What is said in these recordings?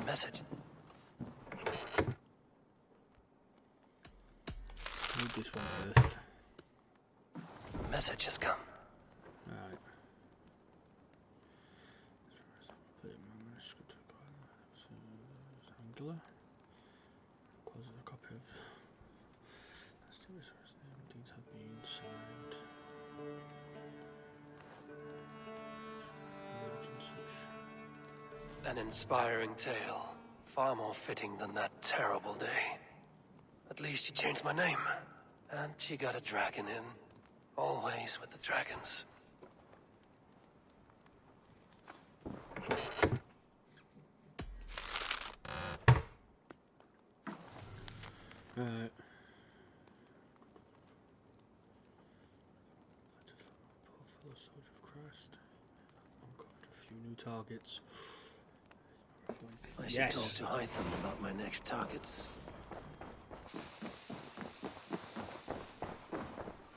message. Read this one first. A message has come. Alright. Angular. Close a copy of. That's the resource name. Things have been signed. An inspiring tale. Far more fitting than that terrible day. At least you changed my name. And she got a dragon in. Always with the dragons. Right. Fellow soldier of Christ. Uncovered a few new targets. I should talk to Hytham about my next targets.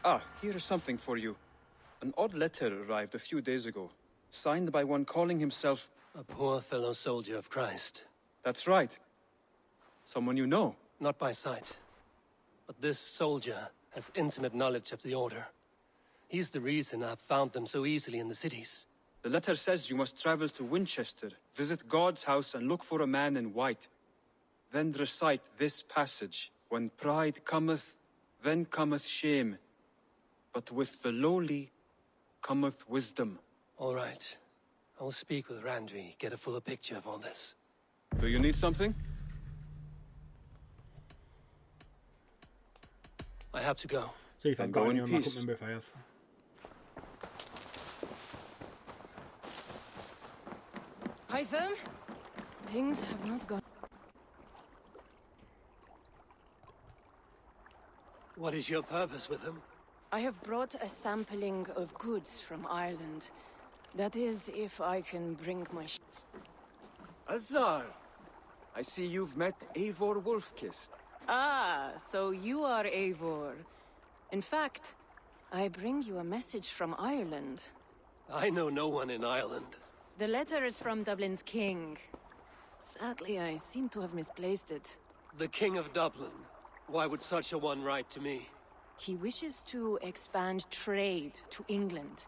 Ah, here is something for you. An odd letter arrived a few days ago, signed by one calling himself... A poor fellow soldier of Christ. That's right. Someone you know. Not by sight. But this soldier has intimate knowledge of the Order. He's the reason I've found them so easily in the cities. The letter says you must travel to Winchester, visit God's house and look for a man in white. Then recite this passage. When pride cometh, then cometh shame. But with the lowly cometh wisdom. All right. I will speak with Randvi, get a fuller picture of all this. Do you need something? I have to go. See if I've Then got go any in on them. I peace. can't remember if I have. Hytham? Things have not gone... What is your purpose with him? I have brought a sampling of goods from Ireland. That is, if I can bring my... Azar! I see you've met Eivor Wolfkist. Ah, so you are Eivor. In fact, I bring you a message from Ireland. I know no one in Ireland. The letter is from Dublin's king. Sadly, I seem to have misplaced it. The King of Dublin. Why would such a one write to me? He wishes to expand trade to England.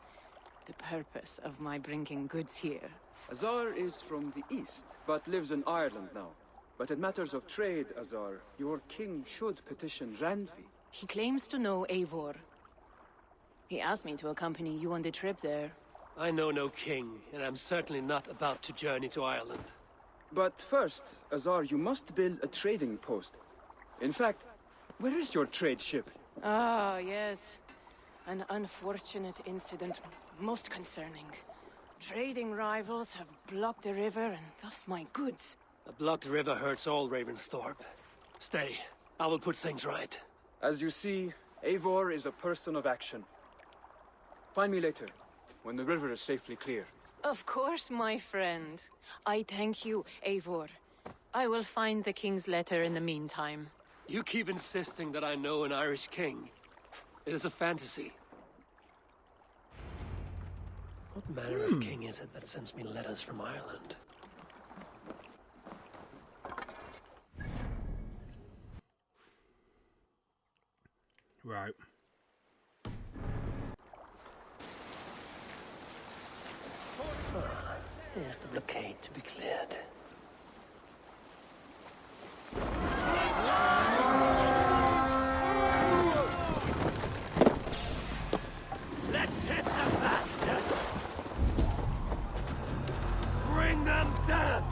The purpose of my bringing goods here. Azar is from the east, but lives in Ireland now. But in matters of trade, Azar, your king should petition Randvi. He claims to know Eivor. He asked me to accompany you on the trip there. I know no king, and I'm certainly not about to journey to Ireland. But first, Azar, you must build a trading post. In fact, where is your trade ship? Ah, yes. An unfortunate incident, most concerning. Trading rivals have blocked the river, and thus my goods. A blocked river hurts all Ravensthorpe. Stay. I will put things right. As you see, Eivor is a person of action. Find me later, when the river is safely clear. Of course, my friend. I thank you, Eivor. I will find the king's letter in the meantime. You keep insisting that I know an Irish king. It is a fantasy. What manner of king is it that sends me letters from Ireland? Right. Here's the blockade to be cleared. Let's hit the bastards! Bring them death!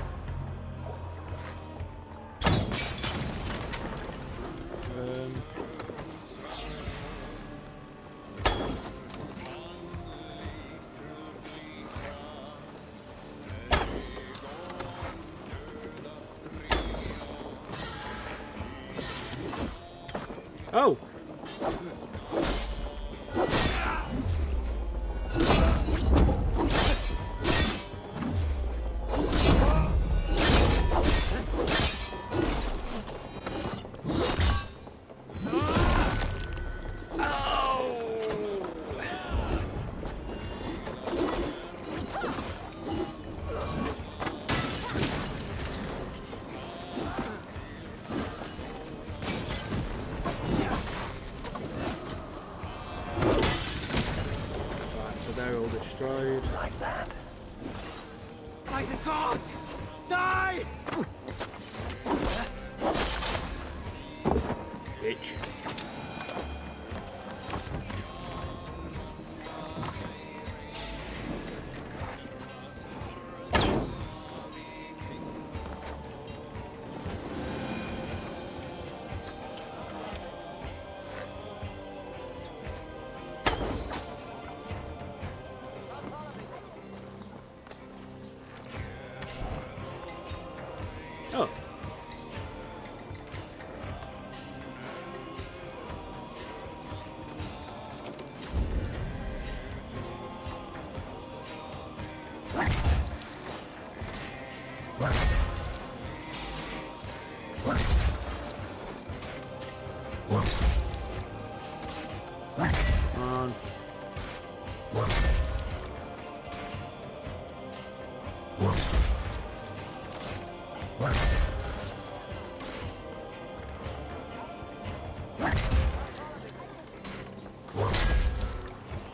Oh! survive that. By the gods! Die! Bitch. Oh.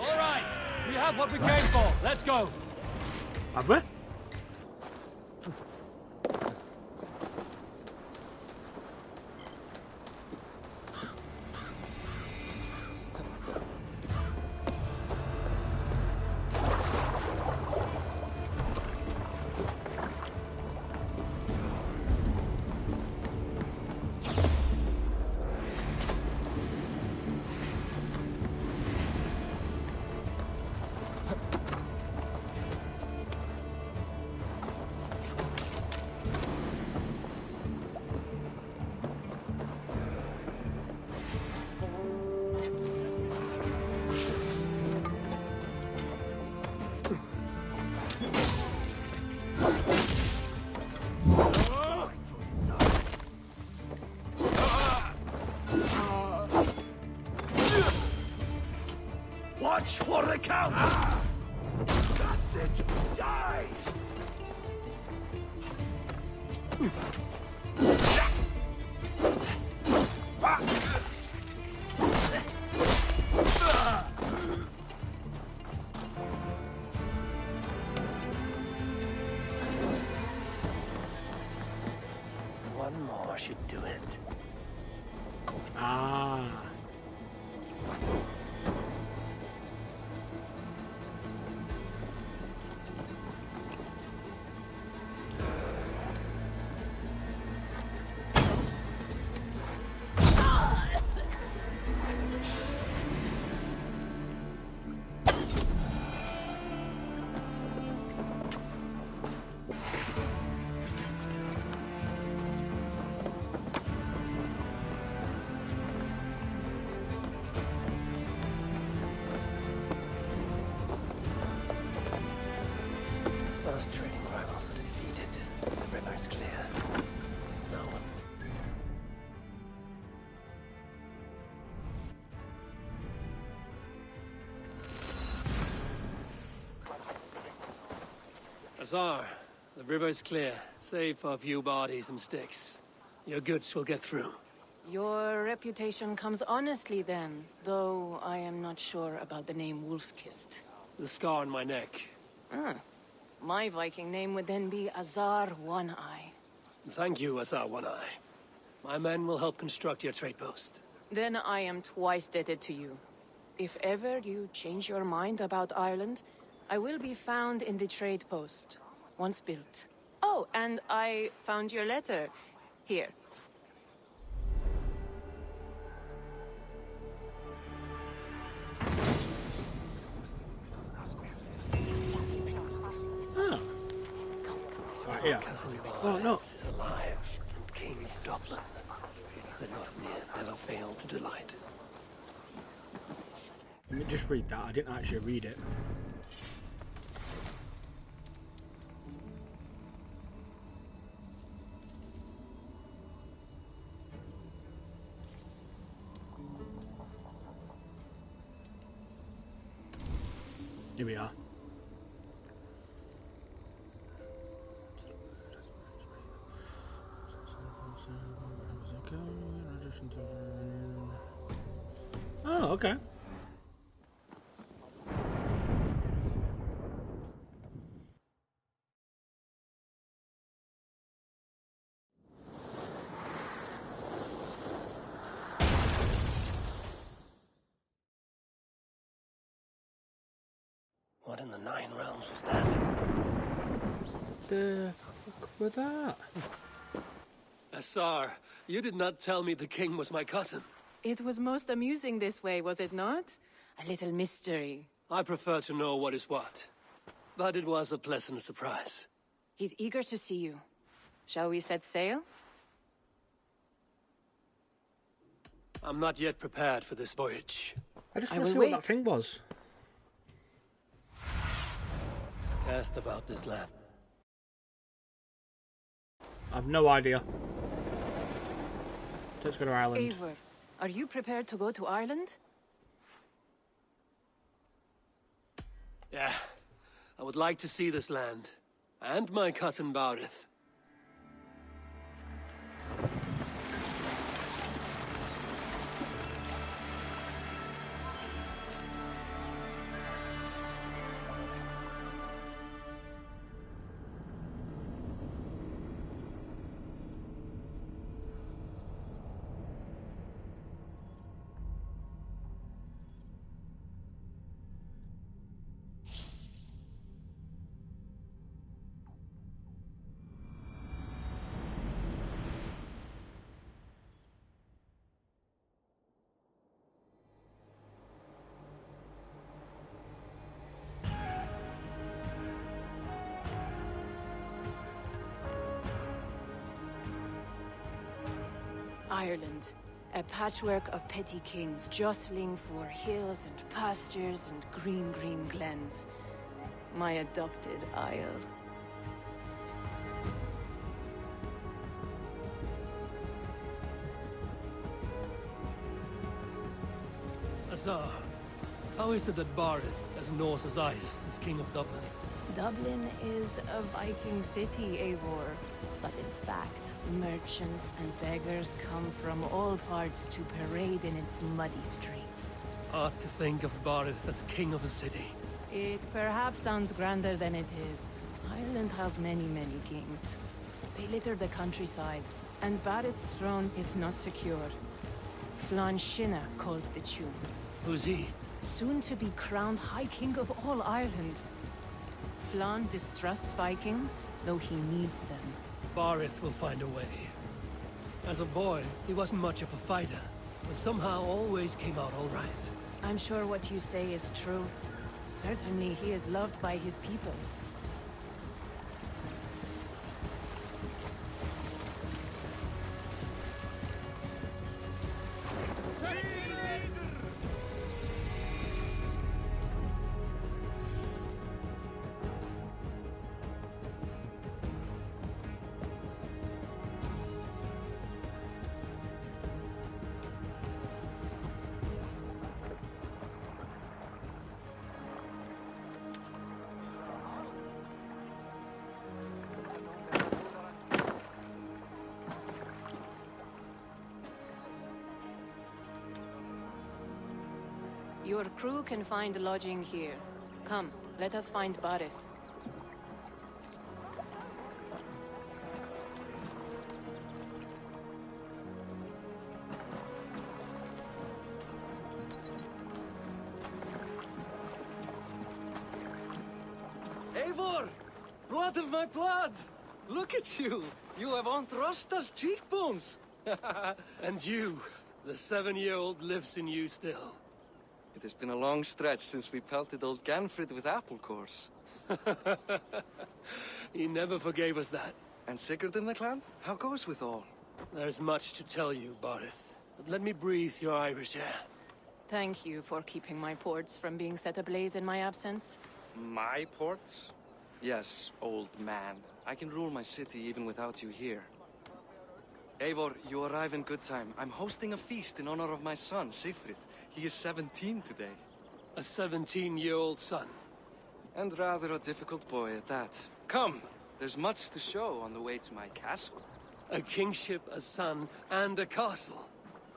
All right, we have what we came for. Let's go. Have we? Watch for the count! That's it! Die! One more should do it. Ah. Those trading rivals are defeated. The river's clear. No one. Azar, the river's clear, save for a few bodies and sticks. Your goods will get through. Your reputation comes honestly then, though I am not sure about the name Wolf-Kissed. The scar on my neck. Ah. My Viking name would then be Azar One-Eye. Thank you, Azar One-Eye. My men will help construct your trade post. Then I am twice indebted to you. If ever you change your mind about Ireland, I will be found in the trade post, once built. Oh, and I found your letter. Here. Oh. Right, yeah. Cousin Oh, no. is alive and king of Dublin. The North never failed to delight. Let me just read that. I didn't actually read it. Here we are. Oh, okay. in the Nine Realms was that? The fuck with that? Asar, you did not tell me the king was my cousin. It was most amusing this way, was it not? A little mystery. I prefer to know what is what. But it was a pleasant surprise. He's eager to see you. Shall we set sail? I'm not yet prepared for this voyage. I just I want to will see what wait. that thing was. Cast about this land. I've no idea. Let's go to Ireland. Eivor, are you prepared to go to Ireland? Yeah. I would like to see this land. And my cousin Barith. Ireland. A patchwork of petty kings jostling for hills and pastures and green glens. My adopted Isle. Azar, how is it that Barith, as Norse as ice, is king of Dublin? Dublin is a Viking city, Eivor. But in fact, merchants and beggars come from all parts to parade in its muddy streets. Hard to think of Barith as king of a city. It perhaps sounds grander than it is. Ireland has many kings. They litter the countryside, and Barith's throne is not secure. Flann Sinna calls the tune. Who's he? Soon to be crowned High King of all Ireland. Flann distrusts Vikings, though he needs them. Barith will find a way. As a boy, he wasn't much of a fighter, but somehow always came out all right. I'm sure what you say is true. Certainly he is loved by his people. Your crew can find lodging here. Come, let us find Barith. Eivor! Blood of my blood! Look at you! You have Aunt Rosta's cheekbones! And you, the 7-year-old lives in you still. It has been a long stretch since we pelted old Ganfrid with apple cores. He never forgave us that. And Sigurd in the clan? How goes with all? There's much to tell you, Barith. But let me breathe your Irish air. Thank you for keeping my ports from being set ablaze in my absence. My ports? Yes, old man. I can rule my city even without you here. Eivor, you arrive in good time. I'm hosting a feast in honor of my son, Sigfrid. He is 17 today. A 17-year-old son. And rather a difficult boy at that. Come! There's much to show on the way to my castle. A kingship, a son, and a castle.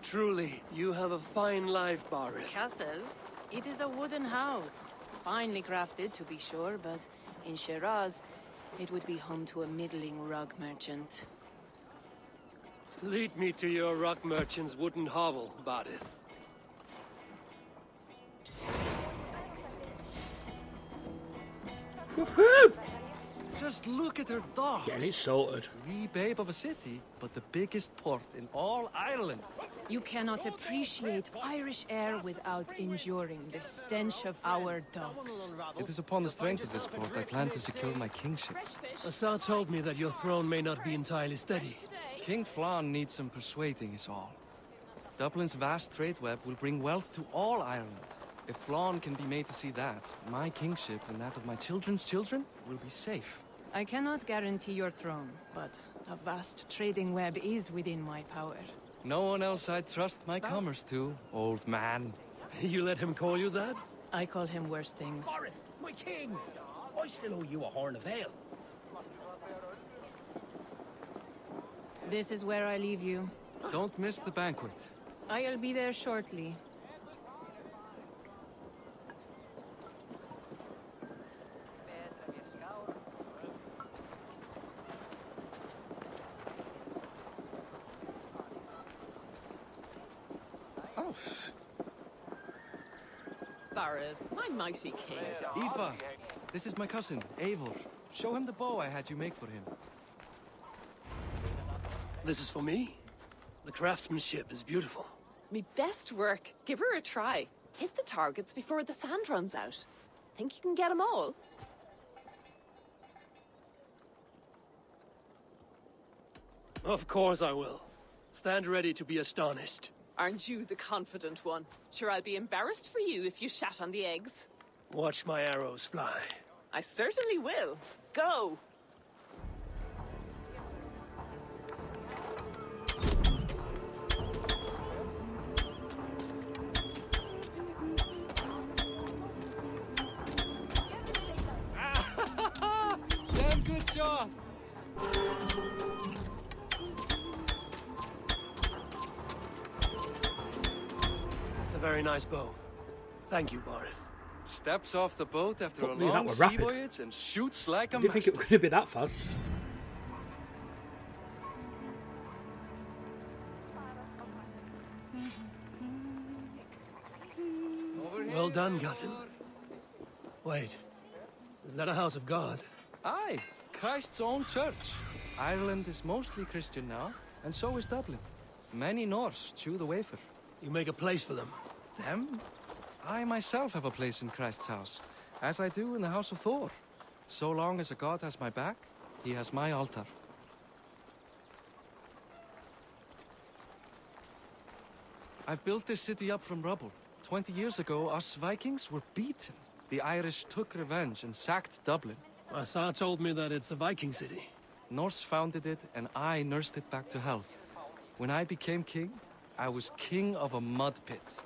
Truly, you have a fine life, Barith. Castle? It is a wooden house. Finely crafted, to be sure, but in Shiraz, it would be home to a middling rug merchant. Lead me to your rock merchant's wooden hovel, Barith. Just look at her docks. Getting it sorted. Wee babe of a city, but the biggest port in all Ireland. You cannot appreciate Irish air without enduring the stench of our dogs. It is upon the strength of this port I plan to secure my kingship. Asa told me that your throne may not be entirely steady. King Flann needs some persuading is all. Dublin's vast trade web will bring wealth to all Ireland. If Flann can be made to see that, my kingship and that of my children's children will be safe. I cannot guarantee your throne, but a vast trading web is within my power. No one else I'd trust my commerce to, old man. You let him call you that? I call him worse things. Barith, my king! I still owe you a horn of ale. This is where I leave you. Don't miss the banquet. I'll be there shortly. Barith, my mighty king. Aoife, this is my cousin, Eivor. Show him the bow I had you make for him. This is for me? The craftsmanship is beautiful. Me best work. Give her a try. Hit the targets before the sand runs out. Think you can get them all? Of course I will. Stand ready to be astonished. Aren't you the confident one? Sure, I'll be embarrassed for you if you shat on the eggs. Watch my arrows fly. I certainly will. Go! Damn good shot! It's a very nice bow. Thank you, Barith. Steps off the boat after a Thought me that long were sea rapid. voyage and shoots like a I didn't think it master. was going to be that fast. Well done, cousin. Wait, is that a house of God? Aye, Christ's own church. Ireland is mostly Christian now, and so is Dublin. Many Norse chew the wafer. You make a place for them. Them? I myself have a place in Christ's house, as I do in the house of Thor. So long as a god has my back, he has my altar. I've built this city up from rubble. 20 years ago, us Vikings were beaten. The Irish took revenge and sacked Dublin. Asa told me that it's a Viking city. Norse founded it, and I nursed it back to health. When I became king, I was king of a mud pit.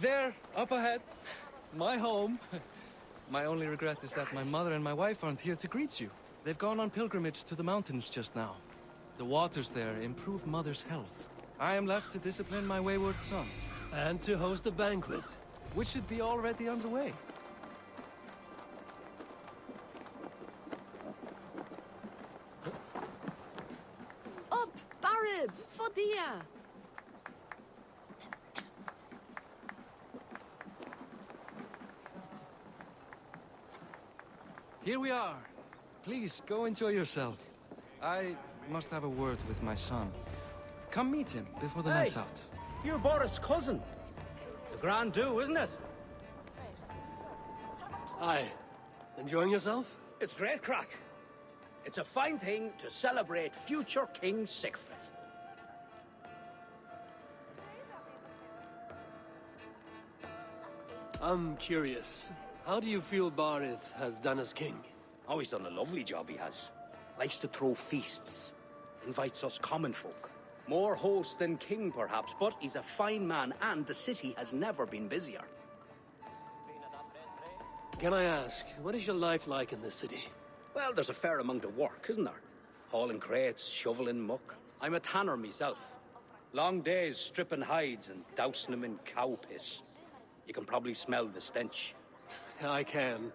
There, up ahead, my home. My only regret is that my mother and my wife aren't here to greet you. They've gone on pilgrimage to the mountains just now. The waters there improve mother's health. I am left to discipline my wayward son, And to host a banquet. which should be already underway. Up, Barith! Fodia! Here we are. Please, go enjoy yourself. I must have a word with my son. Come meet him before the night's out. You're Boris' cousin. It's a grand do, isn't it? Aye. Enjoying yourself? It's great crack. It's a fine thing to celebrate future King Sigfrid. I'm curious. How do you feel Barith has done as king? Oh, he's done a lovely job, he has. Likes to throw feasts. Invites us common folk. More host than king, perhaps, but he's a fine man, and the city has never been busier. Can I ask, what is your life like in this city? Well, there's a fair amount of work, isn't there? Hauling crates, shoveling muck. I'm a tanner myself. Long days stripping hides and dousing them in cow piss. You can probably smell the stench. I can.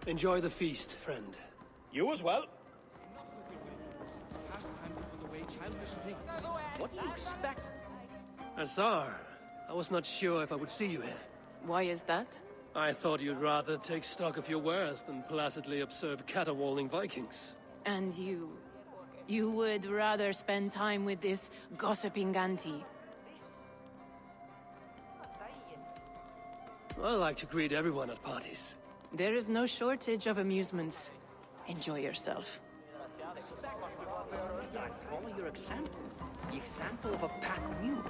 Enjoy the feast, friend. You as well. What do you expect? Azar, I was not sure if I would see you here. Why is that? I thought you'd rather take stock of your wares than placidly observe caterwauling Vikings. And you... you would rather spend time with this gossiping auntie? I like to greet everyone at parties. There is no shortage of amusements. Enjoy yourself. Follow your example. The example of a pack mule.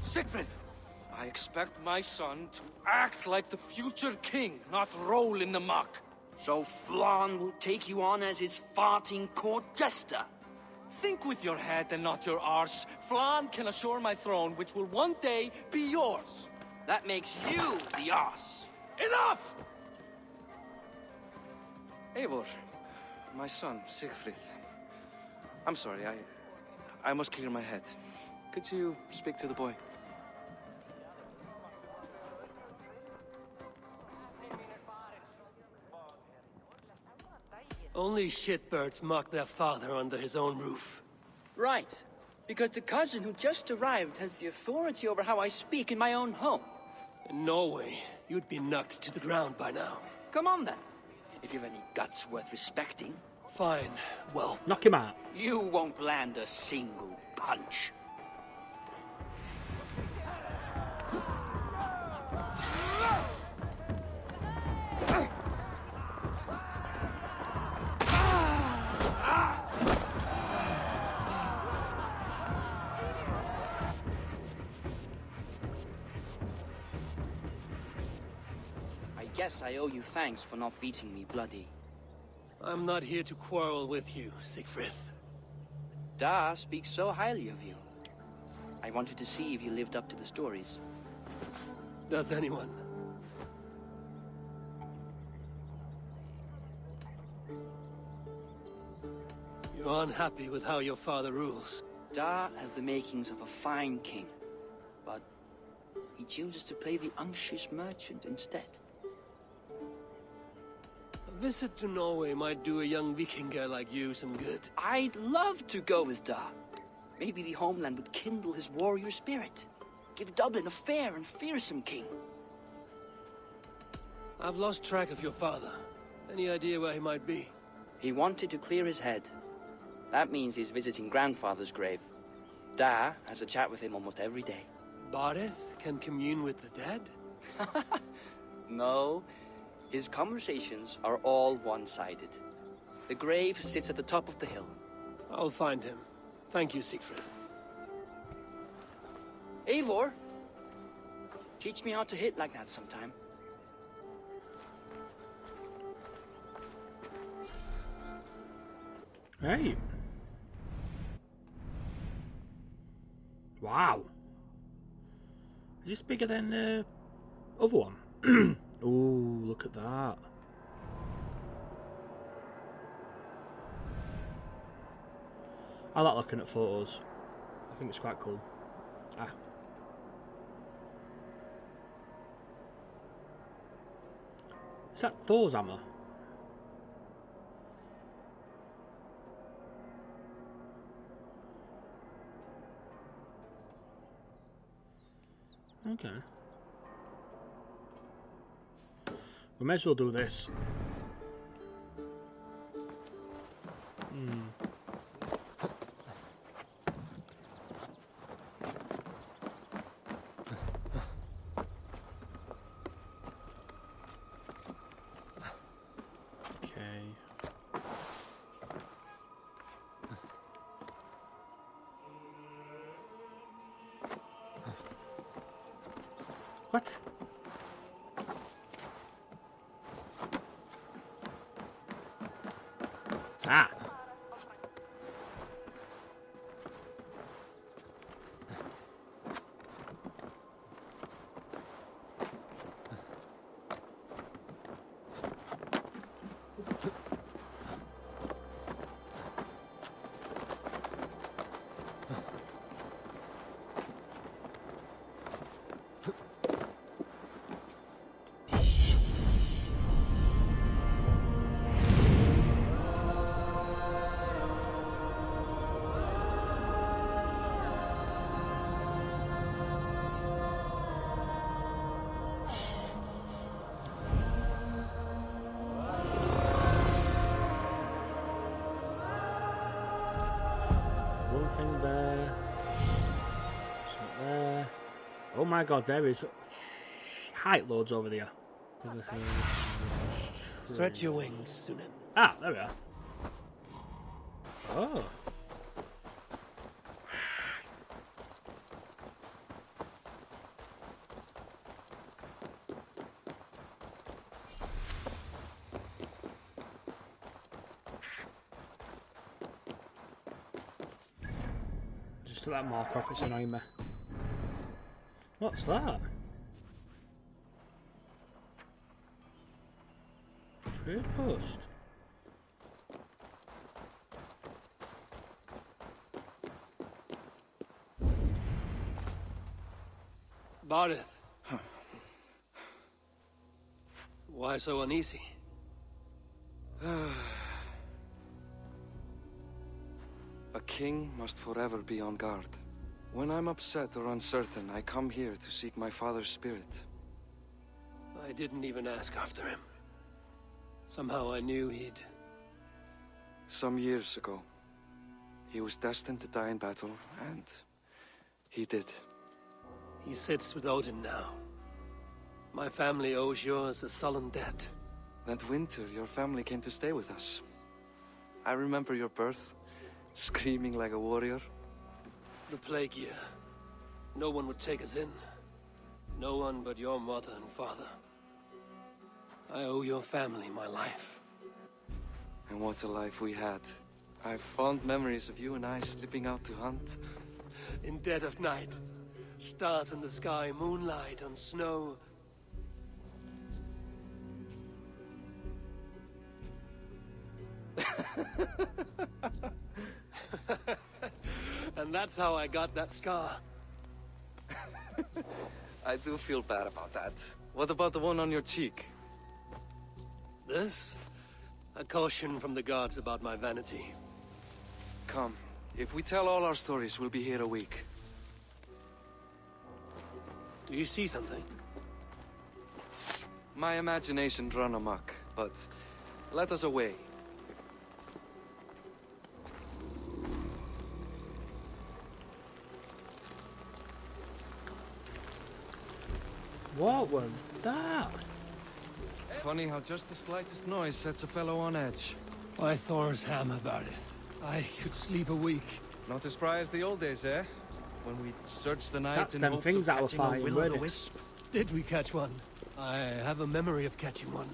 Siegfried! I expect my son to act like the future king, not roll in the muck. So Flan will take you on as his farting court jester? Think with your head and not your arse. Flan can assure my throne, which will one day be yours. That makes you the ass. Enough! Eivor, my son, Siegfried. I'm sorry, I must clear my head. Could you speak to the boy? Only shitbirds mock their father under his own roof. Right. Because the cousin who just arrived has the authority over how I speak in my own home. In Norway, you'd be knocked to the ground by now. Come on then. If you've any guts worth respecting. Fine. Well, Knock him out. You won't land a single punch. I guess I owe you thanks for not beating me bloody. I'm not here to quarrel with you, Siegfried. Da speaks so highly of you. I wanted to see if you lived up to the stories. Does anyone? You're unhappy with how your father rules. Da has the makings of a fine king, but he chooses to play the unctuous merchant instead. A visit to Norway might do a young Vikinger like you some good. I'd love to go with Da. Maybe the homeland would kindle his warrior spirit. Give Dublin a fair and fearsome king. I've lost track of your father. Any idea where he might be? He wanted to clear his head. That means he's visiting grandfather's grave. Da has a chat with him almost every day. Barith can commune with the dead? No, his conversations are all one-sided. The grave sits at the top of the hill. I'll find him. Thank you, Siegfried. Eivor, teach me how to hit like that sometime. Hey. Wow. Is this bigger than the other one? Ooh, look at that. I like looking at photos. I think it's quite cool. Ah. Is that Thor's hammer? Okay. We may as well do this. Okay. What? Ah. Oh my god, there is height loads over there. Stretch your wings, Sunan. Ah, there we are. Oh. Just to that mark off, it's annoying me. What's that? Trade post. Barith. Why so uneasy? A king must forever be on guard. When I'm upset or uncertain, I come here to seek my father's spirit. I didn't even ask after him. Somehow I knew he'd... Some years ago, he was destined to die in battle, and he did. He sits with Odin now. My family owes yours a sullen debt. That winter, your family came to stay with us. I remember your birth, screaming like a warrior. The plague year. No one would take us in. No one but your mother and father. I owe your family my life. And what a life we had. I have fond memories of you and I slipping out to hunt. In dead of night. Stars in the sky, moonlight on snow. And that's how I got that scar. I do feel bad about that. What about the one on your cheek? This? A caution from the gods about my vanity. Come. If we tell all our stories, we'll be here a week. Do you see something? My imagination run amok, but let us away. What was that? Funny how just the slightest noise sets a fellow on edge. By Thor's hammer, Barith. I could sleep a week. Not as spry as the old days, eh? When we'd search the night That's in them hopes things of that were catching a fighting, weren't it? will-o'-the-wisp. Did we catch one? I have a memory of catching one.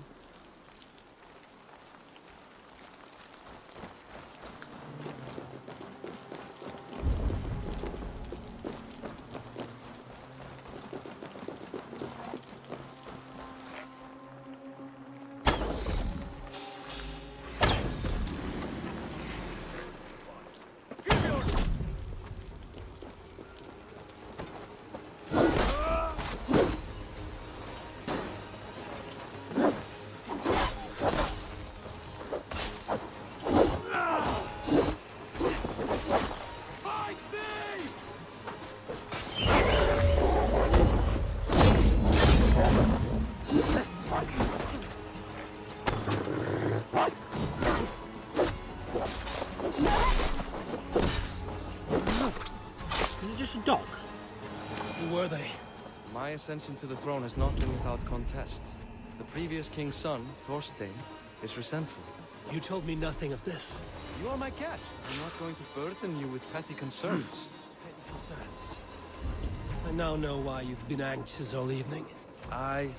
Is it just a dog? Who were they? My ascension to the throne has not been without contest. The previous king's son, Thorstein, is resentful. You told me nothing of this. You are my guest. I'm not going to burden you with petty concerns. Petty concerns. I now know why you've been anxious all evening. Aye,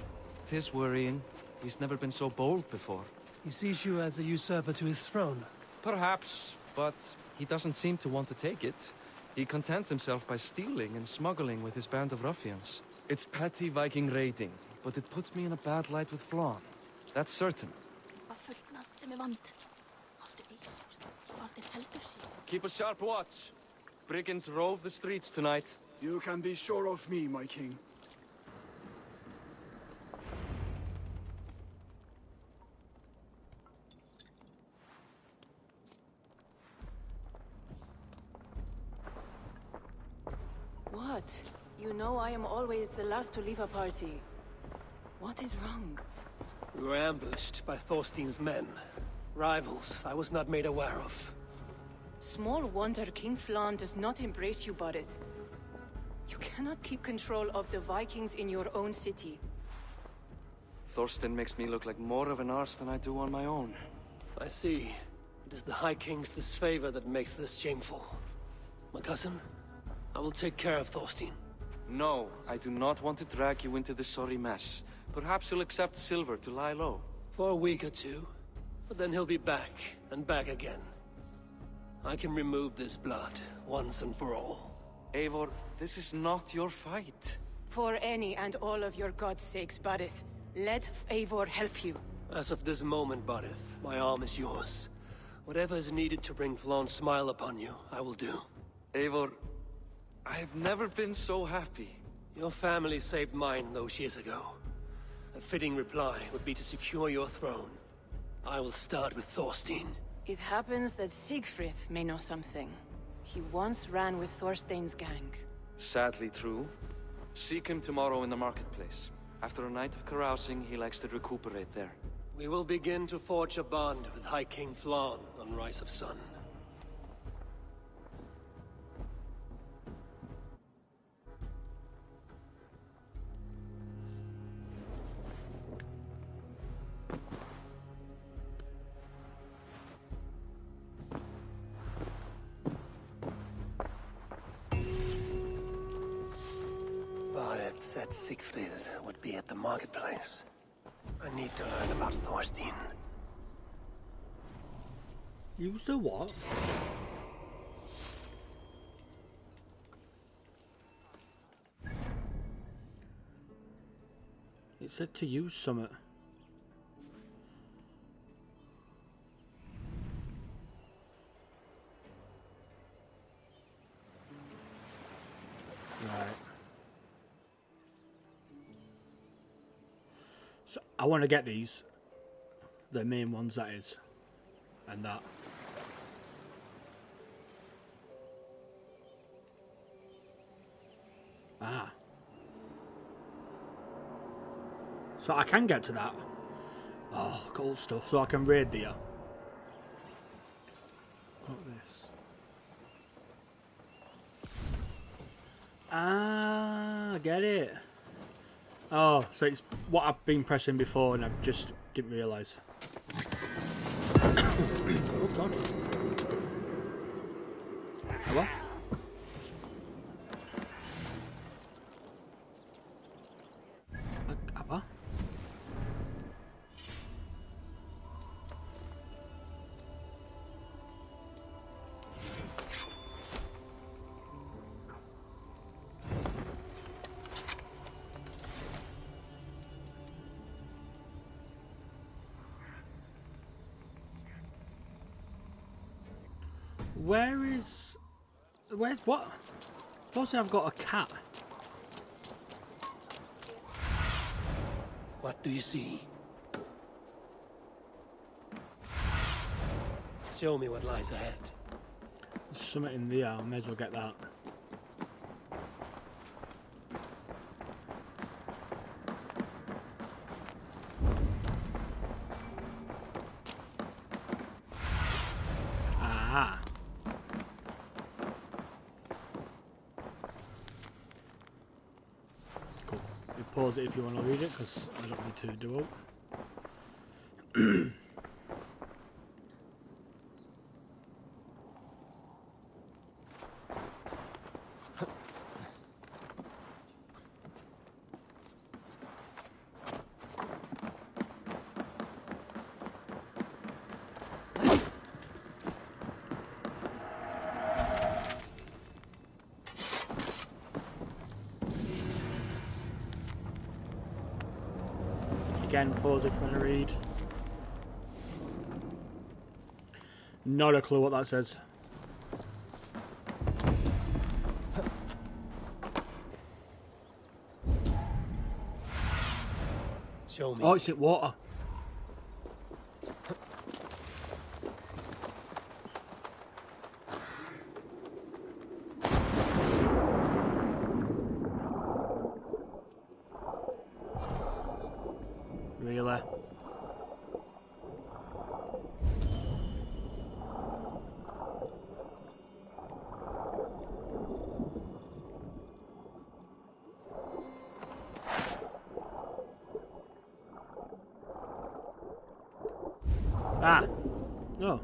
'tis worrying. He's never been so bold before. He sees you as a usurper to his throne. Perhaps, but he doesn't seem to want to take it. He contents himself by stealing and smuggling with his band of ruffians. It's petty Viking raiding, but it puts me in a bad light with Flann. That's certain. Keep a sharp watch. Brigands rove the streets tonight. You can be sure of me, my king. What? You know I am always the last to leave a party. What is wrong? We were ambushed by Thorstein's men. Rivals I was not made aware of. Small wonder King Flann does not embrace you, Barith. You cannot keep control of the Vikings in your own city. Thorstein makes me look like more of an arse than I do on my own. I see. It is the High King's disfavor that makes this shameful. My cousin, I will take care of Thorstein. No, I do not want to drag you into this sorry mess. Perhaps you'll accept silver to lie low. For a week or two. But then he'll be back, and back again. I can remove this blood, once and for all. Eivor, this is not your fight. For any and all of your god's sakes, Barith, let Eivor help you. As of this moment, Barith, my arm is yours. Whatever is needed to bring Flaun's smile upon you, I will do. Eivor, I have never been so happy. Your family saved mine those years ago. A fitting reply would be to secure your throne. I will start with Thorstein. It happens that Siegfried may know something. He once ran with Thorstein's gang. Sadly true. Seek him tomorrow in the marketplace. After a night of carousing, he likes to recuperate there. We will begin to forge a bond with High King Flaun on Rise of Sun. Bareth said Siegfried would be at the marketplace. I need to learn about Thorstein. Use the what? It said to use something. Right. So I want to get these. The main ones, that is. And that. Ah. So I can get to that. Oh, gold stuff. So I can raid there. Got this. Ah, I get it. Oh, so it's what I've been pressing before and I just didn't realise. Oh god. Hello? Apa? Where's what? Suppose I've got a cat. What do you see? Show me what lies ahead. There's something in there, I may as well get that. Ah. Cool. You pause it if you want to read it, because I don't need to do it. Again, pause if you want to read. Not a clue what that says. Show me. Oh, it's in water. Really? Ah. Oh.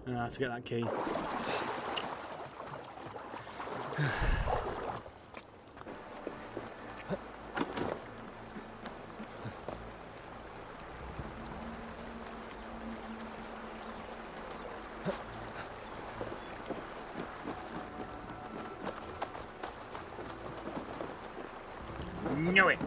I have to get that key. Knew it.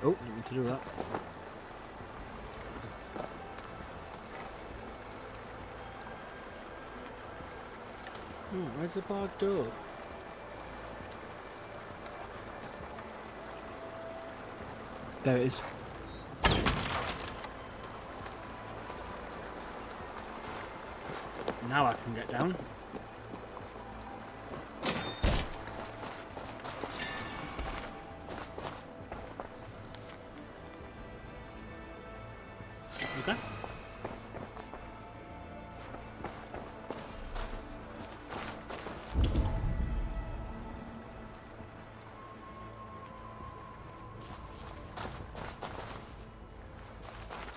Oh, didn't mean to do that. Oh, where's the bar door? There it is. Now I can get down. Okay.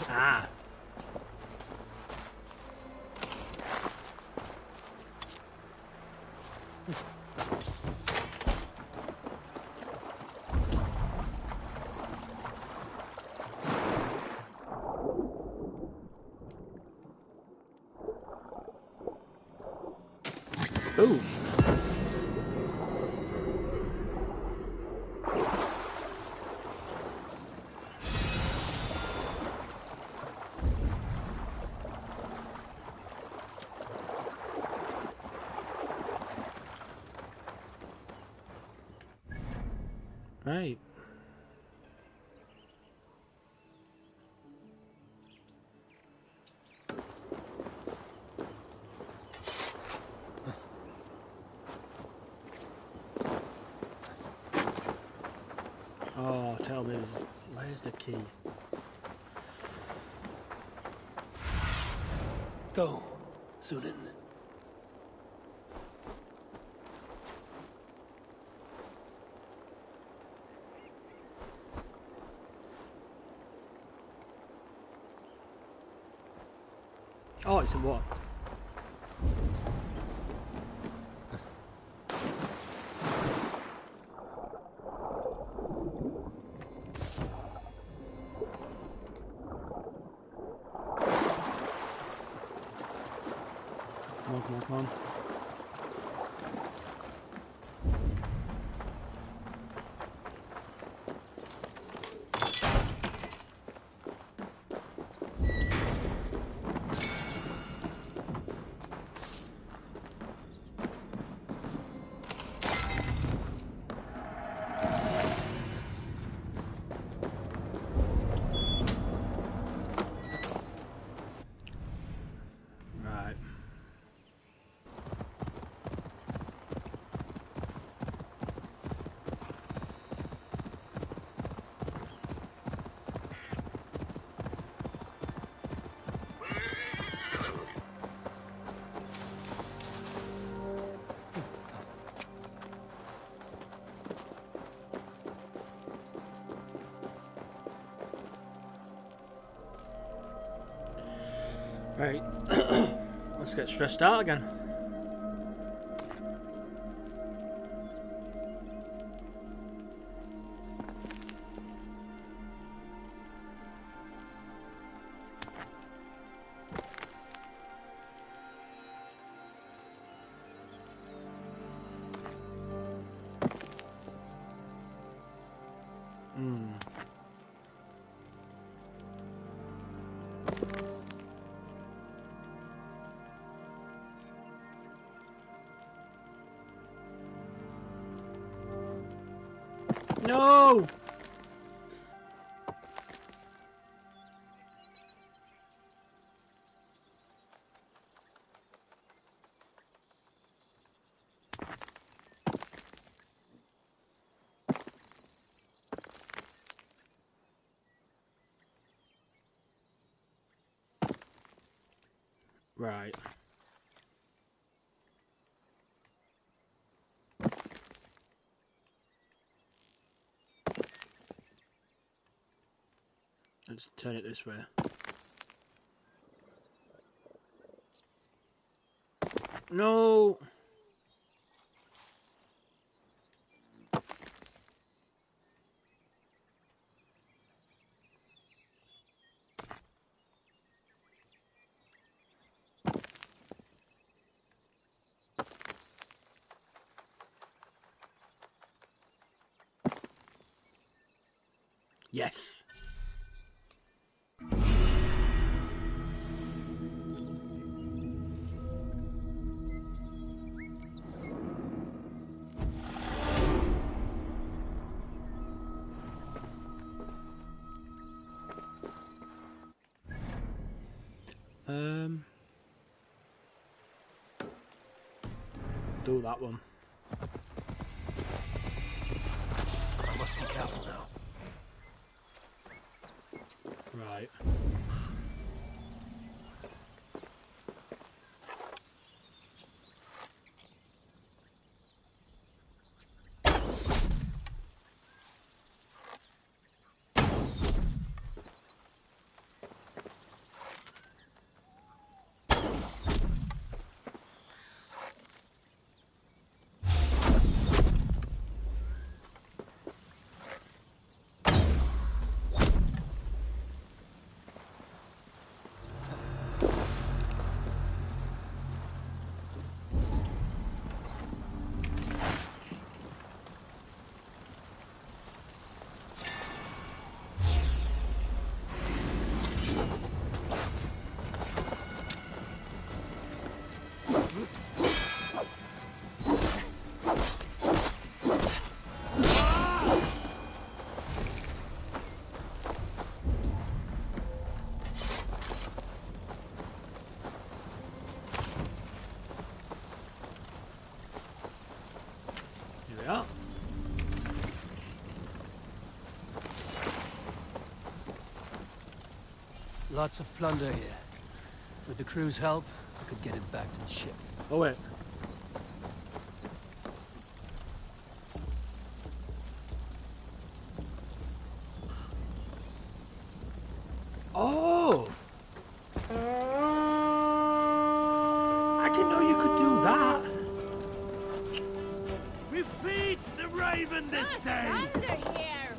Ah. Ooh. Right. Oh, tell me, where's the key? Go, Sunan. Oh, it's in water. Come on, come on, come on. Right. Right. Let's get stressed out again. No! Right. Let's turn it this way. No! Yes! Do that one. I must be careful now. Right. Here we are. Lots of plunder here. With the crew's help, I could get it back to the ship. Oh wait. Oh! I didn't know you could do that. We feed the raven this day! Thunder here!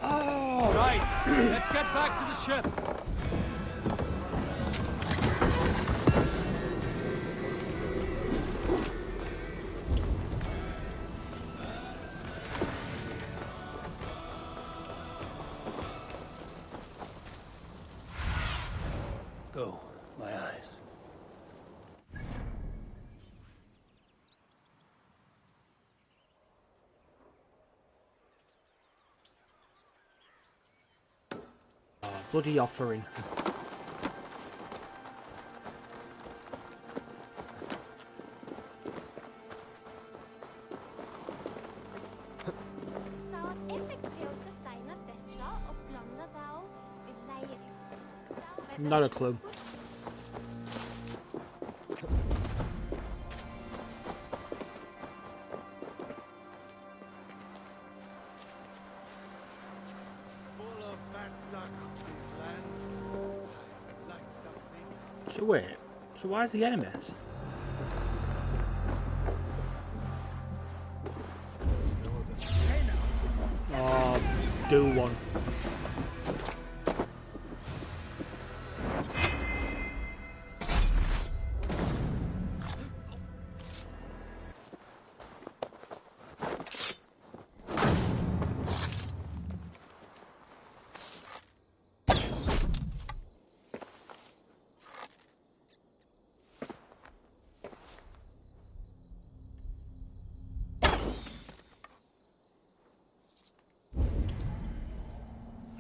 Oh! Right, let's get back to the ship. Go, my eyes. Oh, bloody offering. Not a clue. So wait, so why is the enemies? Oh, do one.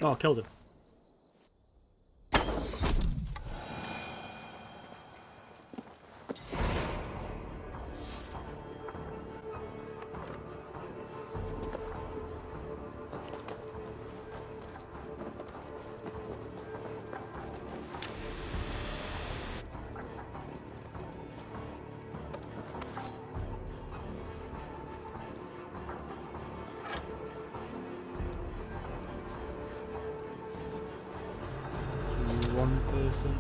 Oh, I killed him. person.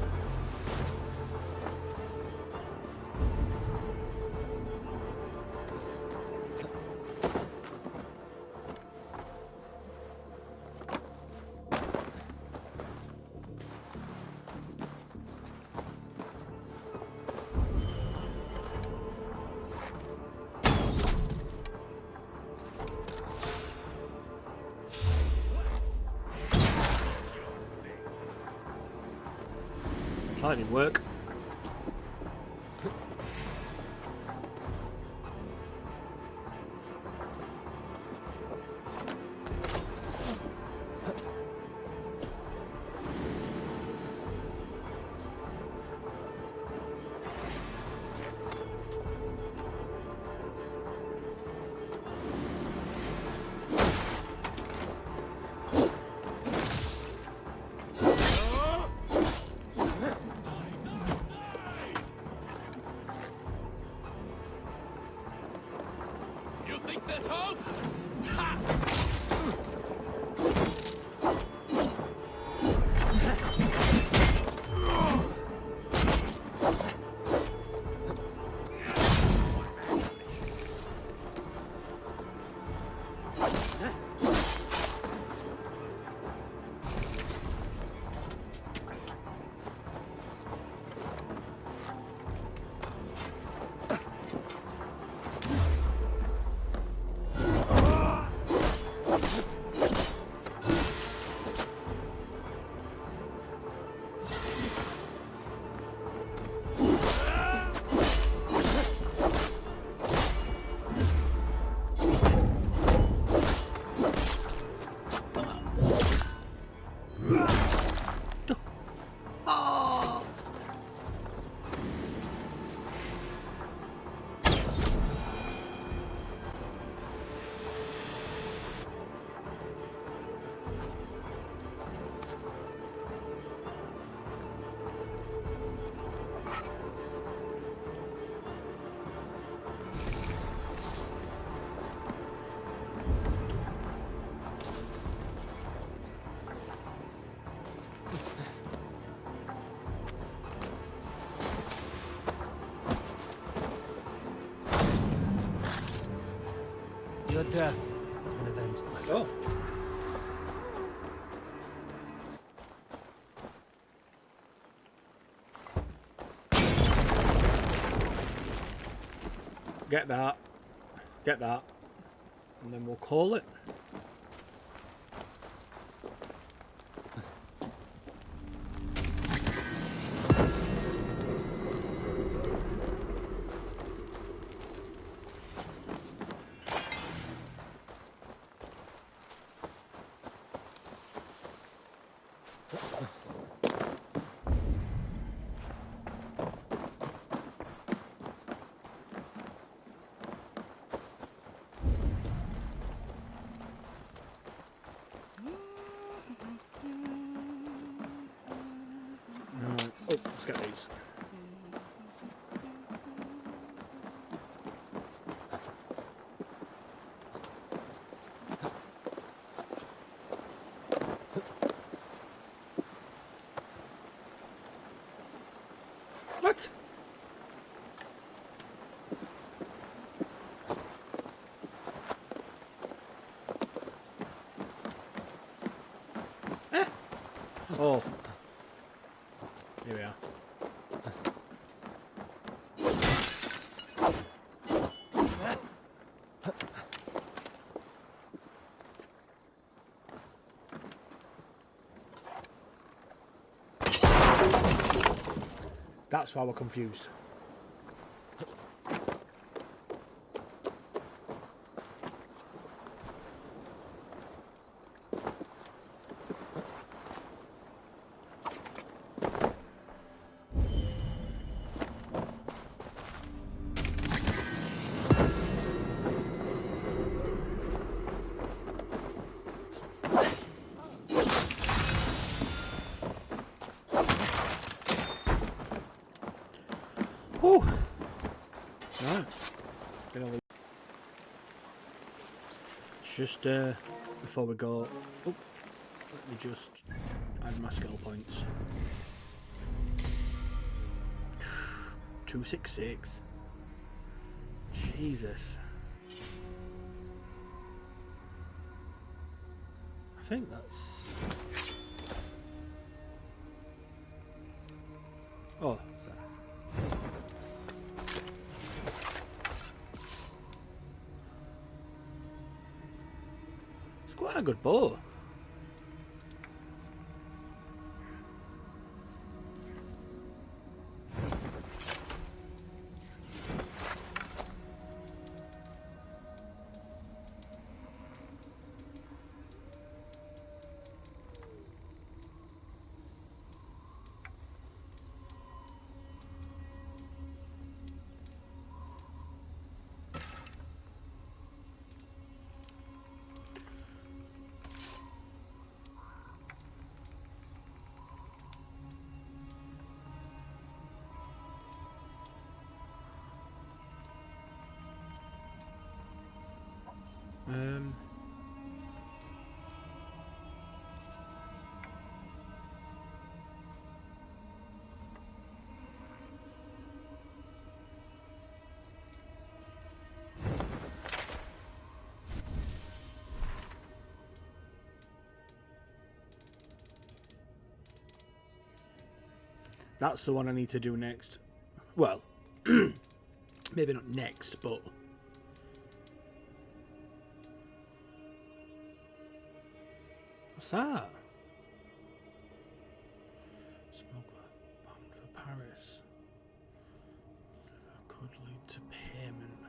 That didn't work. Your death is an event. Oh. Get that. Get that. And then we'll call it. Oh, let's get these. What? Eh? Oh. Here we are. That's why we're confused. Whew. Right. Just before we go, let me just add my skill points. 266. Jesus. I think that's... Oh, what's that? It's quite a good bow. That's the one I need to do next. Well, maybe not next, but... What's that? Smuggler bound for Paris. Could lead to payment.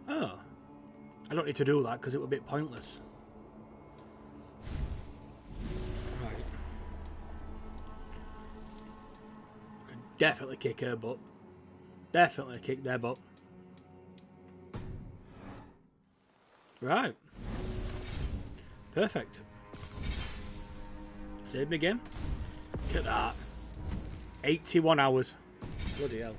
Oh. I don't need to do that because it would be a bit pointless. Right. I can definitely kick her butt. Definitely kick their butt. Right. Perfect. Save me again. Look at that. 81 hours. Bloody hell.